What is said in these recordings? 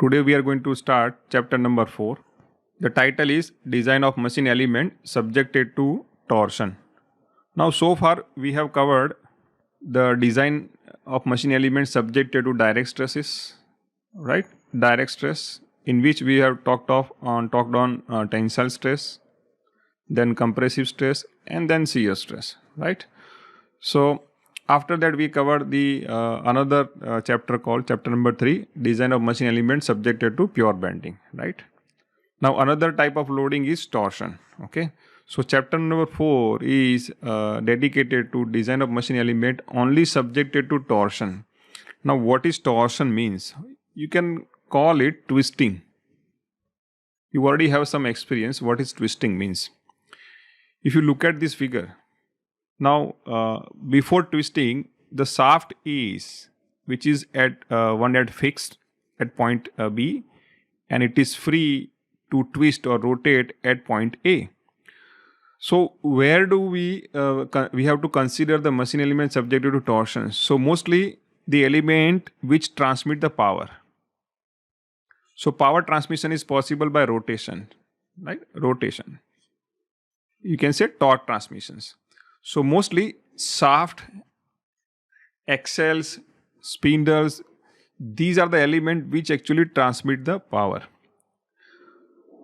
Today we are going to start chapter number 4. The title is Design of Machine Element Subjected to Torsion. Now so far we have covered the design of machine elements subjected to direct stresses, right? Direct stress, in which we have talked on tensile stress, then compressive stress, and then shear stress, right? So after that we covered the another chapter called chapter number 3, design of machine elements subjected to pure bending, right? Now another type of loading is torsion. Okay, so chapter number 4 is dedicated to design of machine element only subjected to torsion. Now what is torsion means? You can call it twisting. You already have some experience what is twisting means. If you look at this figure, now before twisting, the shaft is, which is at fixed at point B, and it is free to twist or rotate at point A. So where do we have to consider the machine element subjected to torsion? So mostly the element which transmit the power. So power transmission is possible by rotation, right? Rotation. You can say torque transmissions. So mostly shaft, axles, spindles, these are the elements which actually transmit the power.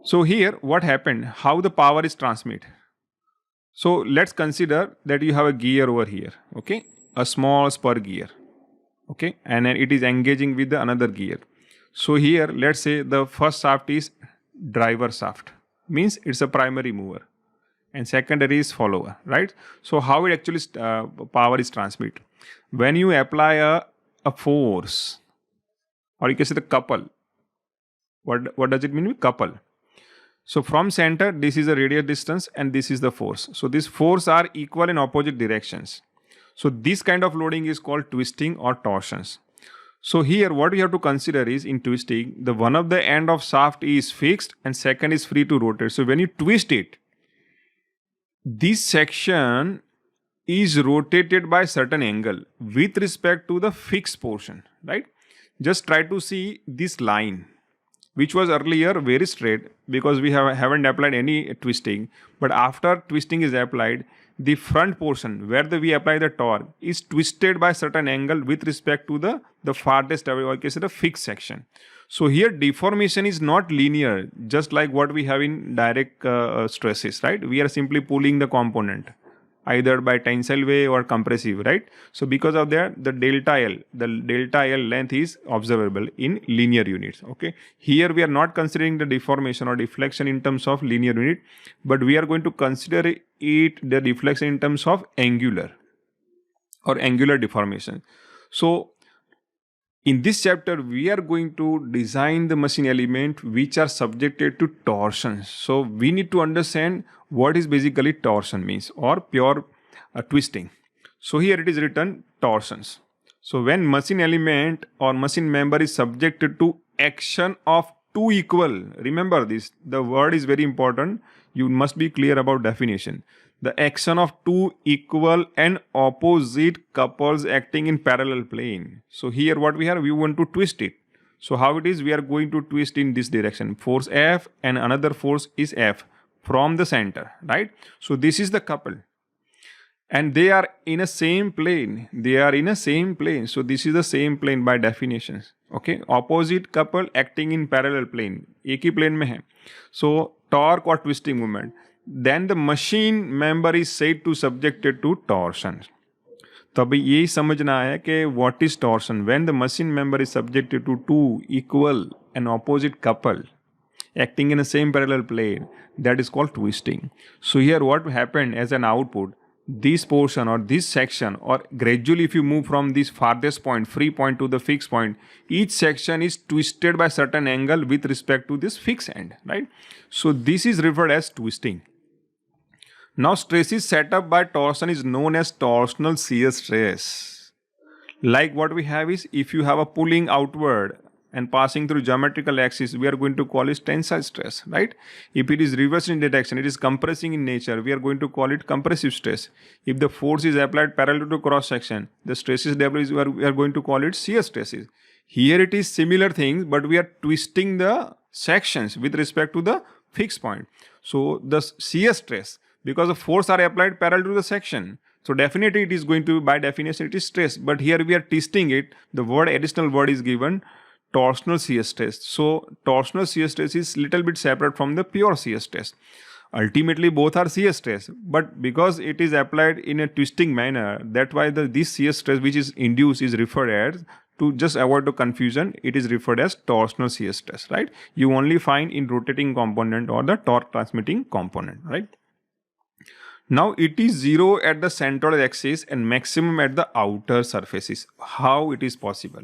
So here what happened, how the power is transmitted. So let's consider that you have a gear over here, okay, a small spur gear, okay, and then it is engaging with the another gear. So here let's say the first shaft is driver shaft, means it's a primary mover, and secondary is follower, right? So how it actually power is transmitted? When you apply a force, or you can say the couple. What does it mean with couple? So from center, this is the radius distance and this is the force. So these forces are equal in opposite directions. So this kind of loading is called twisting or torsions. So here what we have to consider is, in twisting, the one of the end of shaft is fixed and second is free to rotate. So when you twist it, this section is rotated by certain angle with respect to the fixed portion, right? Just try to see this line, which was earlier very straight because we haven't applied any twisting. But after twisting is applied, the front portion where we apply the torque is twisted by certain angle with respect to the farthest away, or you can say the fixed section. So here deformation is not linear, just like what we have in direct stresses, right? We are simply pulling the component either by tensile way or compressive, right? So because of that, the delta L length is observable in linear units, okay? Here we are not considering the deformation or deflection in terms of linear unit, but we are going to consider the deflection in terms of angular or angular deformation. So in this chapter, we are going to design the machine element which are subjected to torsion. So we need to understand what is basically torsion means, or pure twisting. So here it is written torsions. So when machine element or machine member is subjected to action of two equal, remember this, the word is very important. You must be clear about definition. The action of two equal and opposite couples acting in parallel plane. So here what we have, we want to twist it. So how it is, we are going to twist in this direction. Force F and another force is F from the center, right? So this is the couple. And they are in a same plane. They are in a same plane. So this is the same plane by definition. Okay. Opposite couple acting in parallel plane. एक ही plane में है. So torque or twisting movement. Then the machine member is said to subjected to torsion. तो अभी यही समझना है कि what is torsion? When the machine member is subjected to two equal and opposite couple acting in the same parallel plane, that is called twisting. So here what happened as an output, this portion or this section, or gradually if you move from this farthest point, free point, to the fixed point, each section is twisted by certain angle with respect to this fixed end, right? So this is referred as twisting. Now stresses set up by torsion is known as torsional shear stress. Like what we have is, if you have a pulling outward and passing through geometrical axis, we are going to call it tensile stress, right? If it is reversed in direction, it is compressing in nature, we are going to call it compressive stress. If the force is applied parallel to cross section, the stresses we are going to call it shear stresses. Here it is similar things, but we are twisting the sections with respect to the fixed point. So the shear stress, because the force are applied parallel to the section, so definitely it is going to be, by definition it is stress, but here we are twisting it. The word, additional word is given, torsional shear stress. So torsional shear stress is little bit separate from the pure shear stress. Ultimately both are shear stress, but because it is applied in a twisting manner, that's why this shear stress which is induced is referred as, to just avoid the confusion, it is referred as torsional shear stress, right? You only find in rotating component or the torque transmitting component, right? Now it is zero at the central axis and maximum at the outer surfaces. How it is possible?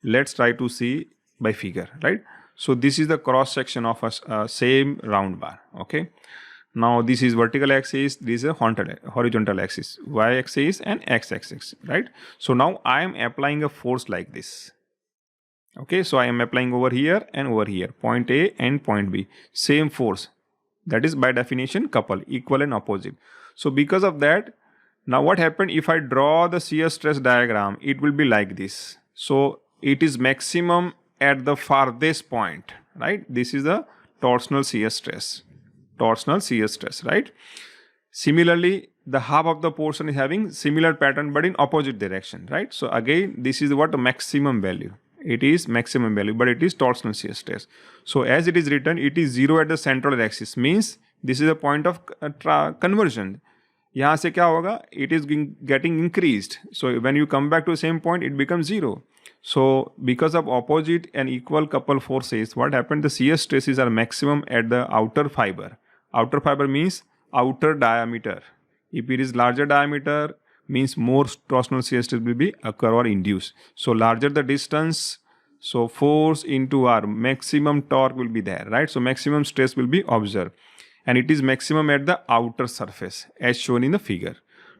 Let's try to see by figure, right? So this is the cross section of a same round bar, okay? Now this is vertical axis, this is a horizontal axis, y axis and x axis, right? So now I am applying a force like this. Okay, so I am applying over here and over here, point A and point B, same force. That is by definition couple, equal and opposite. So because of that, now what happened if I draw the shear stress diagram, it will be like this. So it is maximum at the farthest point, right? This is the torsional shear stress. Torsional shear stress, right? Similarly, the half of the portion is having similar pattern but in opposite direction, right? So again, this is what the maximum value. It is maximum value, but it is torsional shear stress. So as it is written, it is zero at the central axis, means this is a point of conversion. यहाँ से क्या होगा? It is getting increased. So when you come back to the same point, it becomes zero. So because of opposite and equal couple forces, what happened? The shear stresses are maximum at the outer fiber. Outer fiber means outer diameter. If it is larger diameter, means more torsional shear stress will be occur or induced. So larger the distance, so force into R, maximum torque will be there, right? So maximum stress will be observed, and it is maximum at the outer surface as shown in the figure.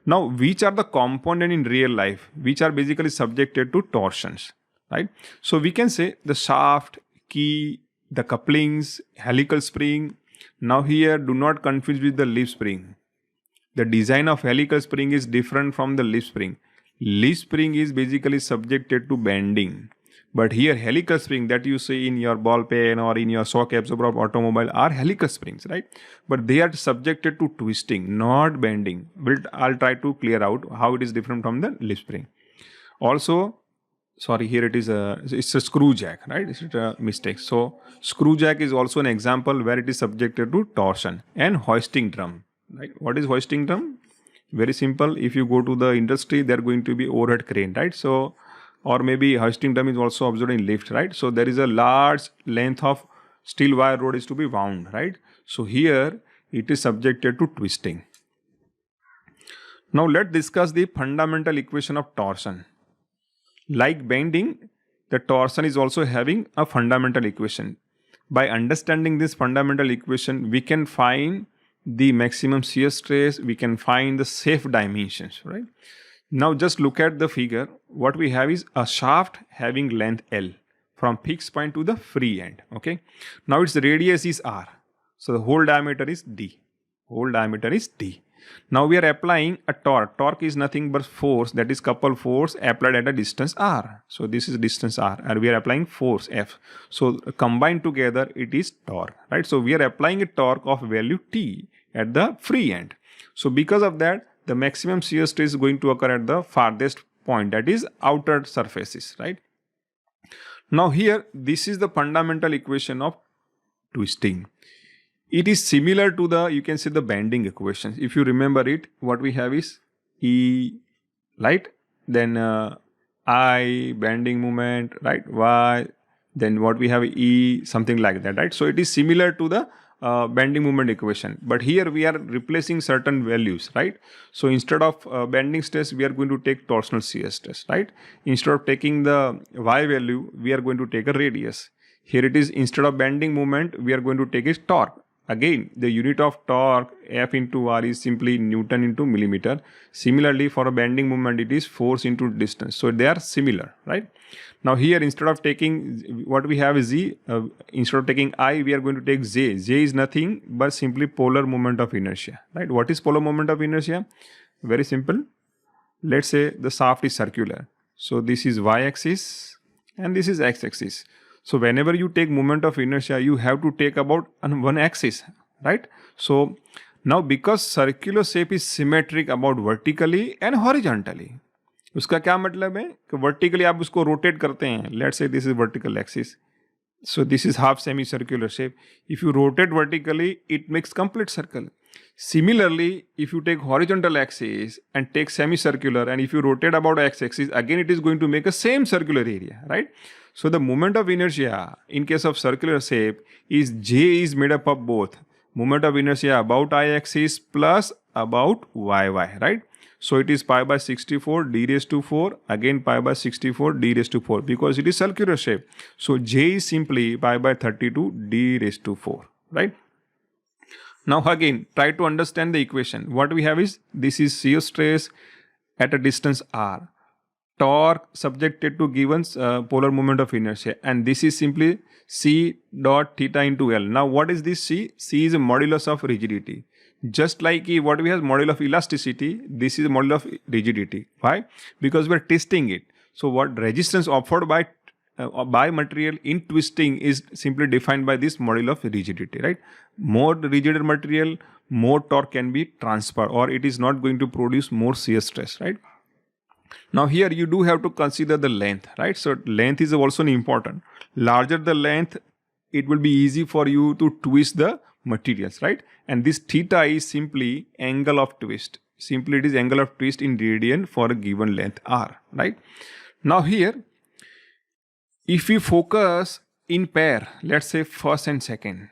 Now, which are the components in real life which are basically subjected to torsions, right? So we can say the shaft, key, the couplings, helical spring. Now here, do not confuse with the leaf spring. The design of helical spring is different from the leaf spring. Leaf spring is basically subjected to bending. But here helical spring that you see in your ball pen or in your shock absorber of automobile are helical springs, right? But they are subjected to twisting, not bending. I'll try to clear out how it is different from the leaf spring. Also, sorry, here it's a screw jack, right? It's a mistake. So screw jack is also an example where it is subjected to torsion. And hoisting drum, right? What is hoisting drum? Very simple. If you go to the industry, they're going to be overhead crane, right? So, or maybe hoisting drum is also observed in lift, right? So there is a large length of steel wire rod is to be wound, right? So here it is subjected to twisting. Now let's discuss the fundamental equation of torsion. Like bending, the torsion is also having a fundamental equation. By understanding this fundamental equation, we can find the maximum shear stress, we can find the safe dimensions, right? Now just look at the figure. What we have is a shaft having length L from fixed point to the free end, okay? Now its radius is R. So the whole diameter is D. Whole diameter is D. Now we are applying a torque. Torque is nothing but force, that is couple force applied at a distance R. So this is distance R and we are applying force F. So combined together it is torque, right? So we are applying a torque of value T at the free end. So because of that, the maximum shear stress is going to occur at the farthest point, that is outer surfaces, right? Now here, this is the fundamental equation of twisting. It is similar to the, you can say, the bending equation. If you remember it, what we have is E, right? Then I, bending moment, right? Y, then what we have E, something like that, right? So it is similar to the bending moment equation, but here we are replacing certain values, right? So instead of bending stress, we are going to take torsional shear stress, right? Instead of taking the Y value, we are going to take a radius. Here it is, instead of bending moment, we are going to take a torque. Again, the unit of torque, F into R, is simply Newton into millimeter. Similarly, for a bending moment, it is force into distance. So they are similar, right? Now here, instead of taking, what we have is Z, instead of taking I, we are going to take J. J is nothing but simply polar moment of inertia, right? What is polar moment of inertia? Very simple. Let's say the shaft is circular. So this is Y axis and this is x-axis. So whenever you take moment of inertia, you have to take about on one axis, right? So now because circular shape is symmetric about vertically and horizontally, उसका क्या मतलब है कि vertically आप उसको rotate करते हैं. Let's say this is vertical axis, so this is half semicircular shape. If you rotate vertically, it makes complete circle. Similarly, if you take horizontal axis and take semicircular, and if you rotate about x-axis, again it is going to make a same circular area, right? So the moment of inertia in case of circular shape is J is made up of both moment of inertia about y-axis plus about y, right? So it is pi by 64 d raised to 4, again pi by 64 d raised to 4 because it is circular shape. So J is simply pi by 32 d raised to 4, right? Now again, try to understand the equation. What we have is, this is shear stress at a distance r, torque subjected to given polar moment of inertia, and this is simply C dot theta into L. Now what is this C? C is a modulus of rigidity. Just like what we have module of elasticity, this is a module of rigidity. Why? Because we are testing it. So what resistance offered by material in twisting is simply defined by this module of rigidity, right? More rigid material, more torque can be transferred, or it is not going to produce more shear stress, right? Now here you do have to consider the length, right? So length is also important. Larger the length, it will be easy for you to twist the materials, right? And this theta is simply angle of twist. Simply it is angle of twist in radian for a given length r, right? Now here, if we focus in pair, let's say first and second,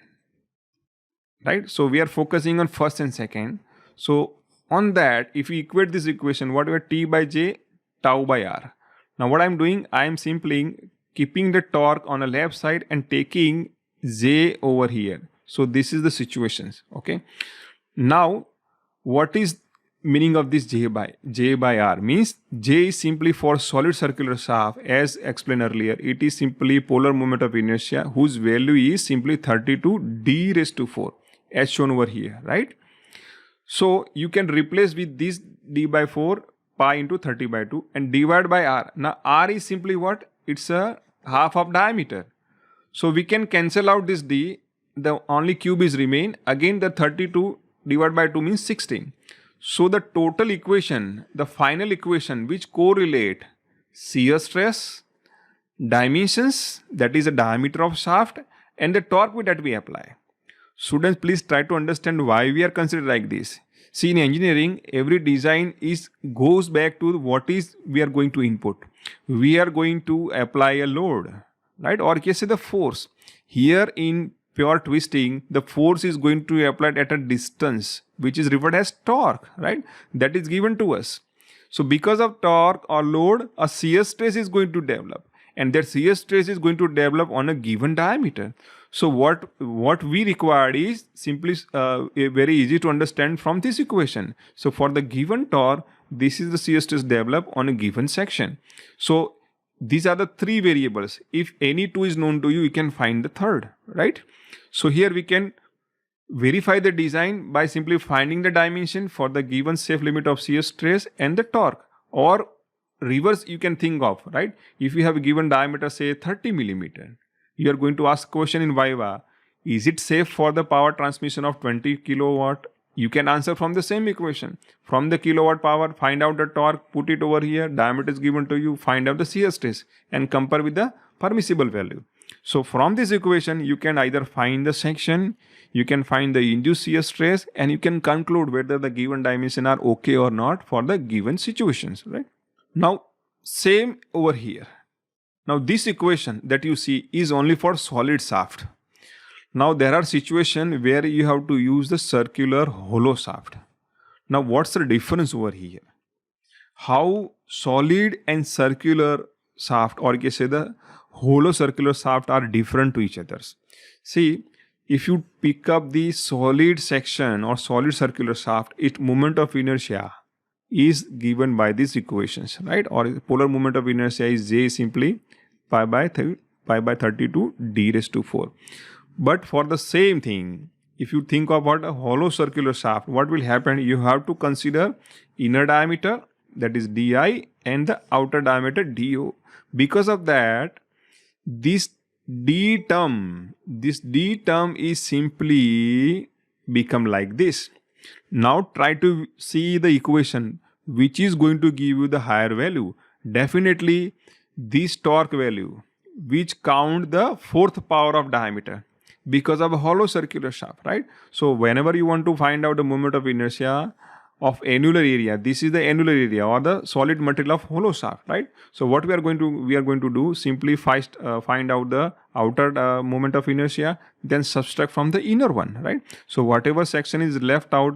right? So we are focusing on first and second. So on that, if we equate this equation, whatever T by J, tau by R. Now what I'm doing, I'm simply keeping the torque on the left side and taking J over here. So this is the situations, okay? Now, what is meaning of this J by R? Means J is simply for solid circular shaft, as explained earlier. It is simply polar moment of inertia, whose value is simply 32 d raised to 4, as shown over here, right? So you can replace with this d by 4 pi into 30 by 2 and divide by R. Now R is simply what? It's a half of diameter. So we can cancel out this d. The only cube is remain. Again the 32 divided by 2 means 16. So the total equation, the final equation which correlate shear stress, dimensions, that is the diameter of shaft, and the torque that we apply. Students, please try to understand why we are considered like this. See, in engineering, every design goes back to what is we are going to input. We are going to apply a load, right? Or can say the force. Here in pure twisting, the force is going to be applied at a distance, which is referred as torque, right? That is given to us. So because of torque or load, a shear stress is going to develop, and that shear stress is going to develop on a given diameter. So what we require is simply very easy to understand from this equation. So for the given torque, this is the shear stress developed on a given section. So these are the three variables. If any two is known to you, you can find the third, right? So here we can verify the design by simply finding the dimension for the given safe limit of shear stress and the torque, or reverse you can think of, right? If you have a given diameter, say 30 millimeter, you are going to ask question in Viva, is it safe for the power transmission of 20 kilowatt? You can answer from the same equation. From the kilowatt power, find out the torque, put it over here, diameter is given to you, find out the shear stress and compare with the permissible value. So from this equation, you can either find the section, you can find the induced shear stress, and you can conclude whether the given dimension are okay or not for the given situations, right? Now, same over here. Now this equation that you see is only for solid shaft. Now there are situations where you have to use the circular hollow shaft. Now what's the difference over here? How solid and circular shaft, or you can say the hollow circular shaft, are different to each other. See, if you pick up the solid section or solid circular shaft, its moment of inertia is given by these equations, right? Or polar moment of inertia is J simply pi by 32 d raised to 4. But for the same thing, if you think about a hollow circular shaft, what will happen? You have to consider inner diameter, that is di, and the outer diameter do. Because of that, this this D term is simply become like this. Now try to see the equation which is going to give you the higher value. Definitely this torque value which count the fourth power of diameter because of a hollow circular shaft, right? So whenever you want to find out the moment of inertia of annular area, this is the annular area or the solid material of hollow shaft, right? So what we are going to do, simply find out the outer moment of inertia, then subtract from the inner one, right? So whatever section is left out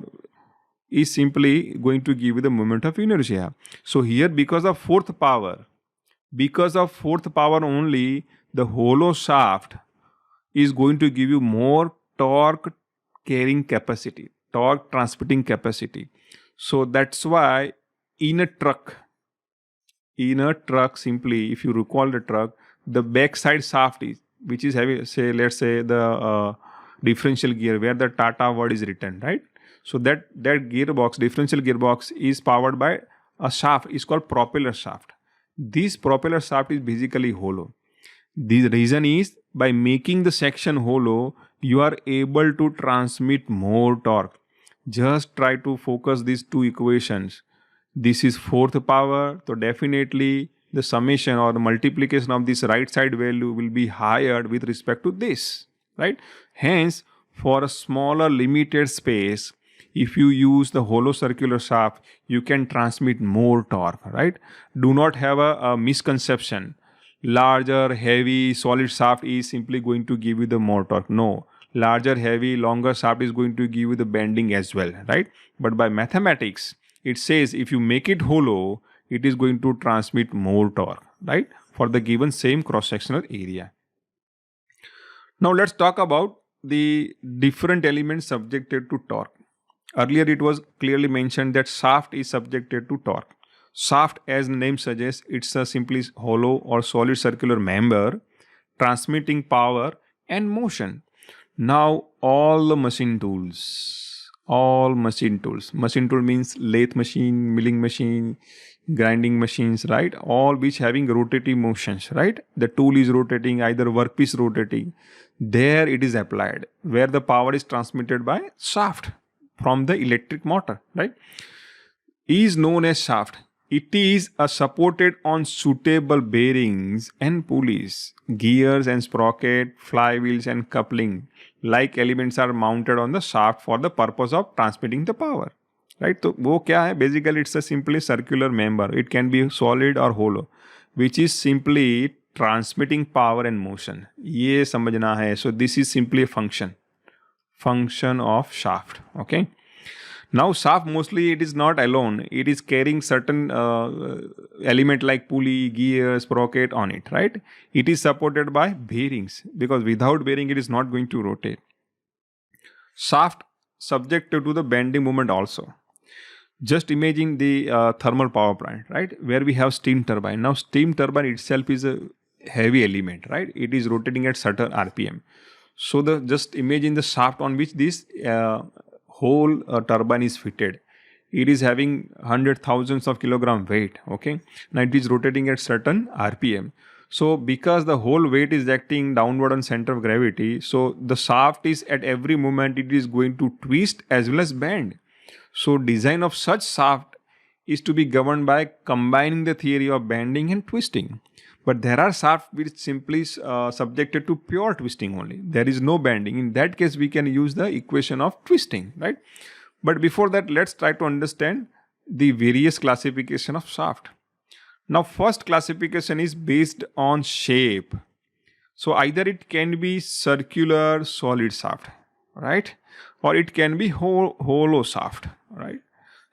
is simply going to give you the moment of inertia. So here, because of fourth power only, the hollow shaft is going to give you more torque carrying capacity, torque transmitting capacity. So that's why in a truck, simply, if you recall the truck, the backside shaft is, which is having, say, let's say the differential gear where the Tata word is written, right? So that gearbox, differential gearbox, is powered by a shaft, is called propeller shaft. This propeller shaft is basically hollow. The reason is, by making the section hollow, you are able to transmit more torque. Just try to focus these two equations. This is fourth power, so definitely the summation or the multiplication of this right side value will be higher with respect to this, right? Hence, for a smaller limited space, if you use the hollow circular shaft, you can transmit more torque, right? Do not have a misconception. Larger, heavy, solid shaft is simply going to give you the more torque. No. Larger, heavy, longer shaft is going to give you the bending as well, right? But by mathematics, it says if you make it hollow, it is going to transmit more torque, right? For the given same cross-sectional area. Now let's talk about the different elements subjected to torque. Earlier it was clearly mentioned that shaft is subjected to torque. Shaft, as name suggests, it's a simply hollow or solid circular member transmitting power and motion. Now all machine tools, machine tool means lathe machine, milling machine, grinding machines, right? All which having rotating motions, right? The tool is rotating, either workpiece rotating. There it is applied, where the power is transmitted by shaft from the electric motor, right? Is known as shaft. It is supported on suitable bearings and pulleys, gears and sprocket, flywheels and coupling like elements are mounted on the shaft for the purpose of transmitting the power, right? So वो क्या है? Basically it's a simply circular member. It can be solid or hollow, which is simply transmitting power and motion. ये समझना है. So this is simply a function of shaft. Okay. Now shaft, mostly it is not alone. It is carrying certain element like pulley, gear, sprocket on it, right? It is supported by bearings, because without bearing it is not going to rotate. Shaft subjected to the bending moment also. Just imagine the thermal power plant, right? Where we have steam turbine. Now steam turbine itself is a heavy element, right? It is rotating at certain RPM. So just imagine the shaft on which this whole turbine is fitted. It is having hundred thousands of kilogram weight. Okay, now it is rotating at certain RPM. So because the whole weight is acting downward on center of gravity, so the shaft is at every moment it is going to twist as well as bend. So design of such shaft is to be governed by combining the theory of bending and twisting. But there are shafts which simply subjected to pure twisting only. There is no bending. In that case, we can use the equation of twisting, right? But before that, let's try to understand the various classification of shaft. Now, first classification is based on shape. So either it can be circular solid shaft, right? Or it can be hollow shaft, right?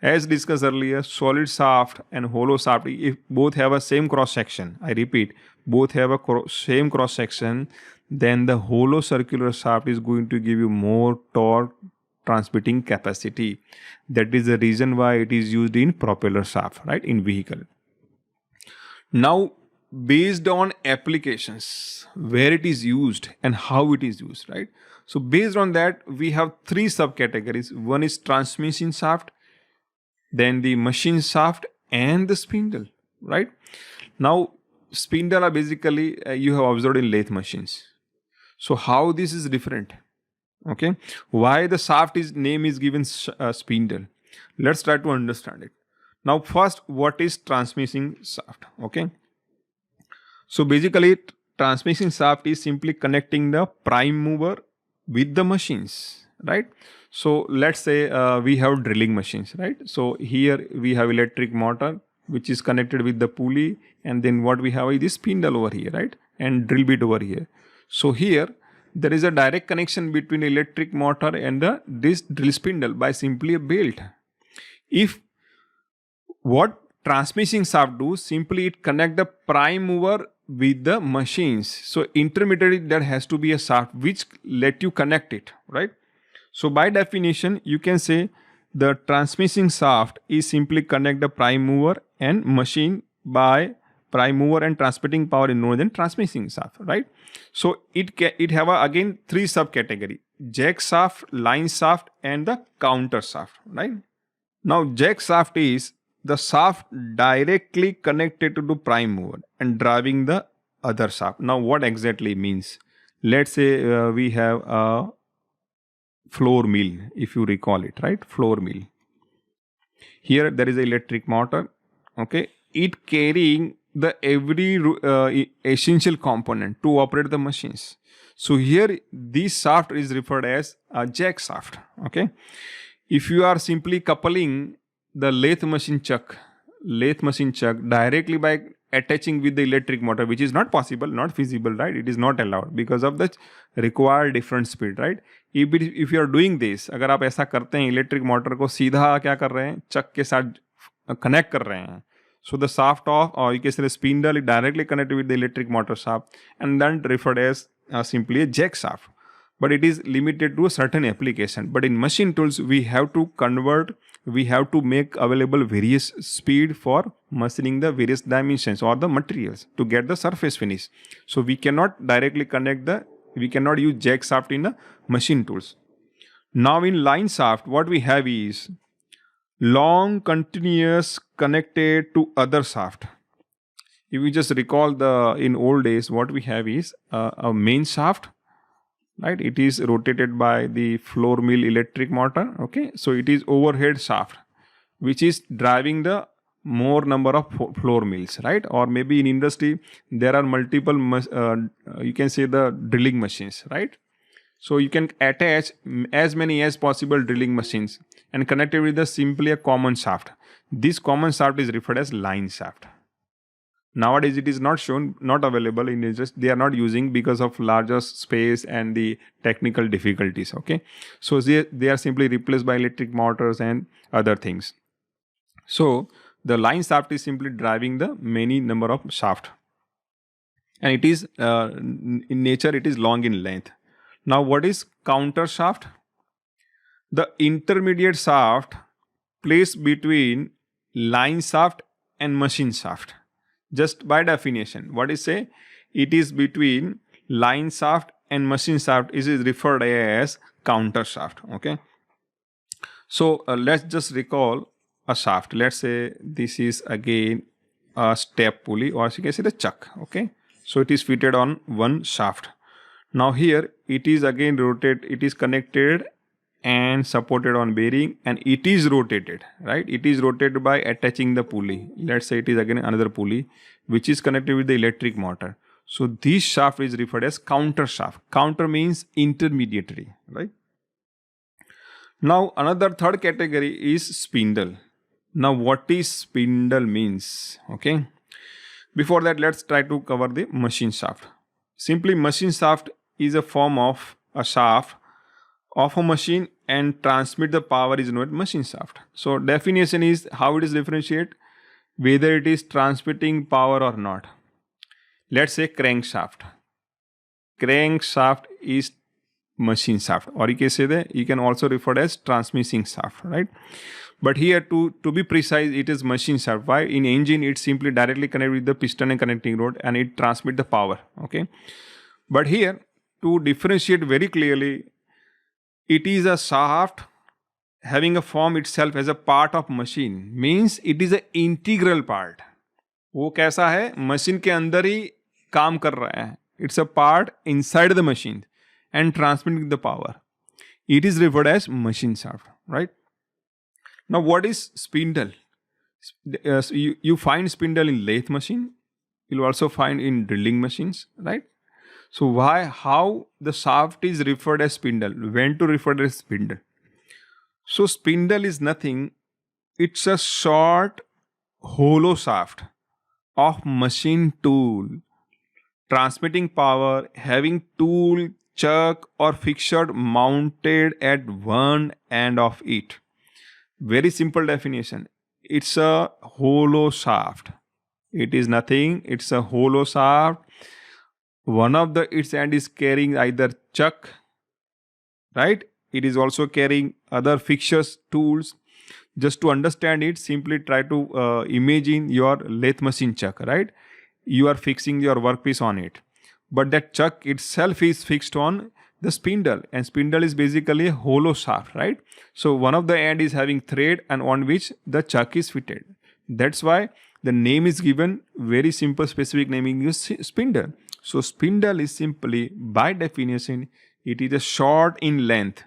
As discussed earlier, solid shaft and hollow shaft, if both have a same cross section, I repeat, both have a same cross section, then the hollow circular shaft is going to give you more torque transmitting capacity. That is the reason why it is used in propeller shaft, right, in vehicle. Now, based on applications, where it is used and how it is used, right? So based on that, we have three subcategories. One is transmission shaft, then the machine shaft and the spindle, right? Now, spindle are basically you have observed in lathe machines. So how this is different? Okay, why the shaft is name is given spindle? Let's try to understand it. Now first, what is transmitting shaft? Okay, so basically transmission shaft is simply connecting the prime mover with the machines, right? So let's say we have drilling machines, right? So here we have electric motor which is connected with the pulley, and then what we have is this spindle over here, right? And drill bit over here. So here there is a direct connection between electric motor and this drill spindle by simply a belt. If what transmission shaft do, simply it connect the prime mover with the machines. So intermediary there has to be a shaft which let you connect it, right? So by definition you can say the transmission shaft is simply connect the prime mover and machine by prime mover and transmitting power in known than transmission shaft, right? So it have again three subcategory: jack shaft, line shaft, and the counter shaft, right? Now jack shaft is the shaft directly connected to the prime mover and driving the other shaft. Now what exactly means? Let's say we have a floor mill, if you recall it, right? Floor mill. Here there is an electric motor, okay? It carrying the every essential component to operate the machines. So here this shaft is referred as a jack shaft, okay? If you are simply coupling the lathe machine chuck directly by attaching with the electric motor, which is not possible, not feasible, right? It is not allowed because of the required different speed, right? If you are doing this, अगर आप ऐसा करते हैं electric motor को सीधा क्या कर रहे हैं चक के साथ कनेक्ट कर रहे हैं, so the shaft of, or you can say the spindle, is directly connected with the electric motor shaft and then referred as simply a jack shaft. But it is limited to a certain application. But in machine tools, we have to convert, we have to make available various speed for machining the various dimensions or the materials to get the surface finish. So we cannot directly we cannot use jack shaft in the machine tools. Now in line shaft, what we have is long continuous connected to other shaft. If you just recall in old days, what we have is a main shaft, right? It is rotated by the floor mill electric motor, okay? So it is overhead shaft which is driving the more number of floor mills, right? Or maybe in industry there are multiple you can say the drilling machines, right? So you can attach as many as possible drilling machines and connect it with simply a common shaft. This common shaft is referred as line shaft. Nowadays it is not shown, not available in industry. They are not using because of larger space and the technical difficulties, okay? So they are simply replaced by electric motors and other things. So the line shaft is simply driving the many number of shaft, and it is in nature it is long in length. Now what is counter shaft? The intermediate shaft placed between line shaft and machine shaft. Just by definition, what is say? It is between line shaft and machine shaft is referred as counter shaft, okay? So let's just recall a shaft. Let's say this is again a step pulley, or you can say the chuck, okay? So it is fitted on one shaft. Now here it is again rotated, it is connected and supported on bearing, and it is rotated, right? It is rotated by attaching the pulley. Let's say it is again another pulley which is connected with the electric motor. So this shaft is referred as counter shaft. Counter means intermediary, right? Now another third category is spindle. Now what is spindle means, okay? Before that, let's try to cover the machine shaft. Simply machine shaft is a form of a shaft of a machine and transmit the power is known as machine shaft. So definition is how it is differentiate, whether it is transmitting power or not. Let's say crankshaft. Crankshaft is machine shaft, or you can say that you can also refer as transmission shaft, right? But here to be precise, it is machine shaft. Why? In engine it's simply directly connected with the piston and connecting rod and it transmit the power, okay? But here to differentiate very clearly, it is a shaft having a form itself as a part of machine, means it is an integral part. वो कैसा है, machine के अंदर ही काम कर रहा है. It's a part inside the machine and transmitting the power. It is referred as machine shaft, right? Now what is spindle? You find spindle in lathe machine. You'll also find in drilling machines, right? So how the shaft is referred as spindle? When to refer as spindle? So spindle is nothing. It's a short, hollow shaft of machine tool transmitting power, having tool, chuck, or fixture mounted at one end of it. Very simple definition. It's a hollow shaft. It is nothing. It's a hollow shaft. One of its end is carrying either chuck, right? It is also carrying other fixtures, tools. Just to understand it, simply try to imagine your lathe machine chuck, right? You are fixing your workpiece on it, but that chuck itself is fixed on the spindle, and spindle is basically a hollow shaft, right? So one of the end is having thread and on which the chuck is fitted. That's why the name is given, very simple specific naming is spindle. So spindle is simply, by definition, it is a short in length.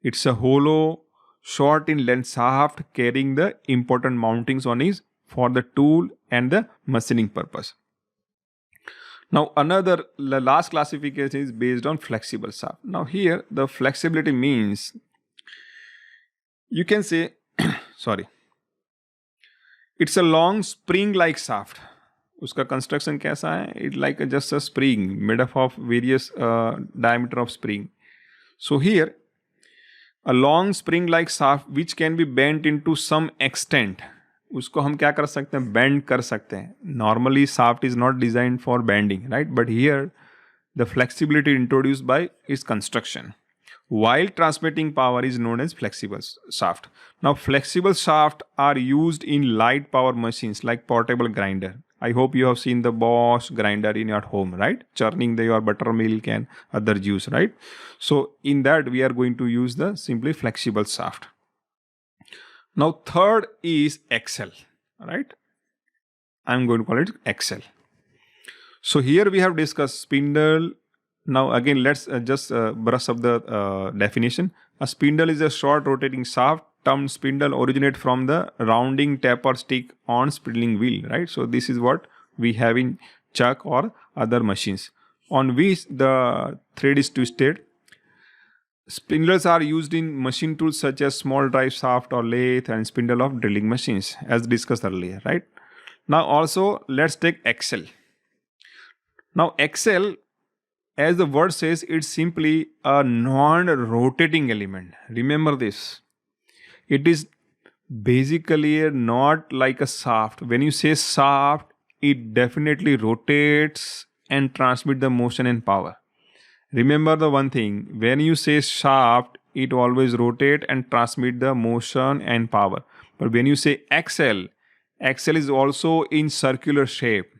It's a hollow, short in length shaft carrying the important mountings on it for the tool and the machining purpose. Now the last classification is based on flexible shaft. Now here the flexibility means, you can say sorry, it's a long spring like shaft. उसका construction कैसा है? It's like just a spring made up of various diameter of spring. So here a long spring like shaft which can be bent into some extent. उसको हम क्या कर सकते हैं? Bend कर सकते हैं. Normally shaft is not designed for bending, right? But here the flexibility introduced by its construction while transmitting power is known as flexible shaft. Now flexible shaft are used in light power machines like portable grinder. I hope you have seen the Bosch grinder in your home, right? Churning your buttermilk and other juice, right? So in that we are going to use the simply flexible shaft. Now third is axle, right? I'm going to call it axle. So here we have discussed spindle. Now again let's just brush up the definition. A spindle is a short rotating shaft. Term spindle originate from the rounding taper stick on spindling wheel, right? So this is what we have in chuck or other machines on which the thread is twisted. Spindles are used in machine tools such as small drive shaft or lathe and spindle of drilling machines, as discussed earlier, right? Now also let's take axle. Now axle, as the word says, it's simply a non-rotating element. Remember this. It is basically not like a shaft. When you say shaft, it definitely rotates and transmits the motion and power. Remember the one thing, when you say shaft, it always rotate and transmit the motion and power. But when you say axle, axle is also in circular shape.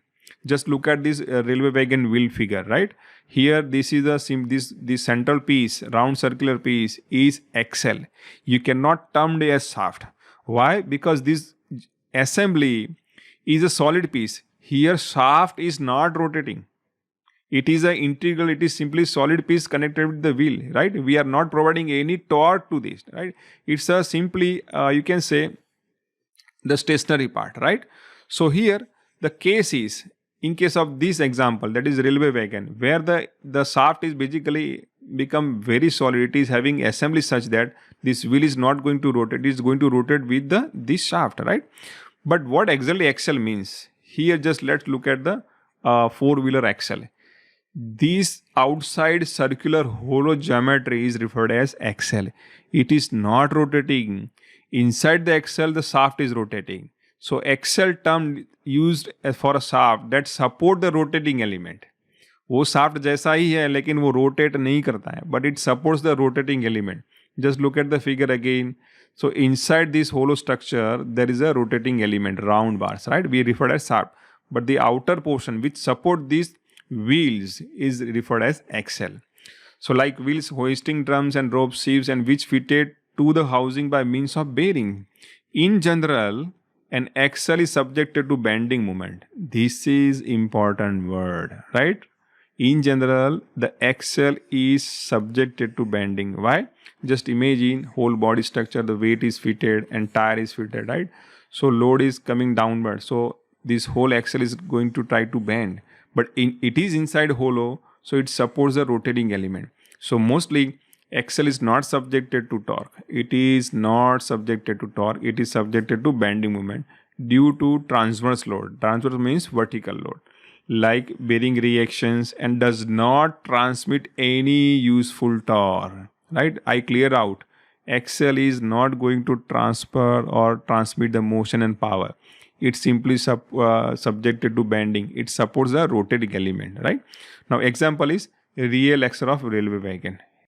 Just look at this railway wagon wheel figure, right? Here, this is this central piece, round circular piece is axle. You cannot term it as shaft. Why? Because this assembly is a solid piece. Here, shaft is not rotating. It is an integral. It is simply solid piece connected with the wheel, right? We are not providing any torque to this, right? It's a simply you can say the stationary part, right? So here the case is, in case of this example, that is railway wagon, where the shaft is basically become very solid. It is having assembly such that this wheel is not going to rotate. It is going to rotate with this shaft, right? But what exactly axle means? Here just let's look at the four-wheeler axle. This outside circular hollow geometry is referred as axle. It is not rotating. Inside the axle, the shaft is rotating. So axle term used for a shaft that support the rotating element. वो shaft जैसा ही है लेकिन वो rotate नहीं करता है, but it supports the rotating element. Just look at the figure again. So inside this hollow structure, there is a rotating element, round bars, right? We refer as shaft. But the outer portion which support these wheels is referred as axle. So like wheels, hoisting drums and rope sheaves and which fitted to the housing by means of bearing. In general, and axle is subjected to bending moment. This is important word, right? In general, the axle is subjected to bending. Why? Just imagine whole body structure, the weight is fitted and tire is fitted, right? So load is coming downward. So this whole axle is going to try to bend, but it is inside hollow, so it supports the rotating element. So mostly axle is not subjected to torque. It is not subjected to torque. It is subjected to bending moment due to transverse load. Transverse means vertical load, like bearing reactions, and does not transmit any useful torque. Right? I clear out. Axle is not going to transfer or transmit the motion and power. It's simply subjected to bending. It supports the rotating element. Right? Now, example is real axle of railway wagon.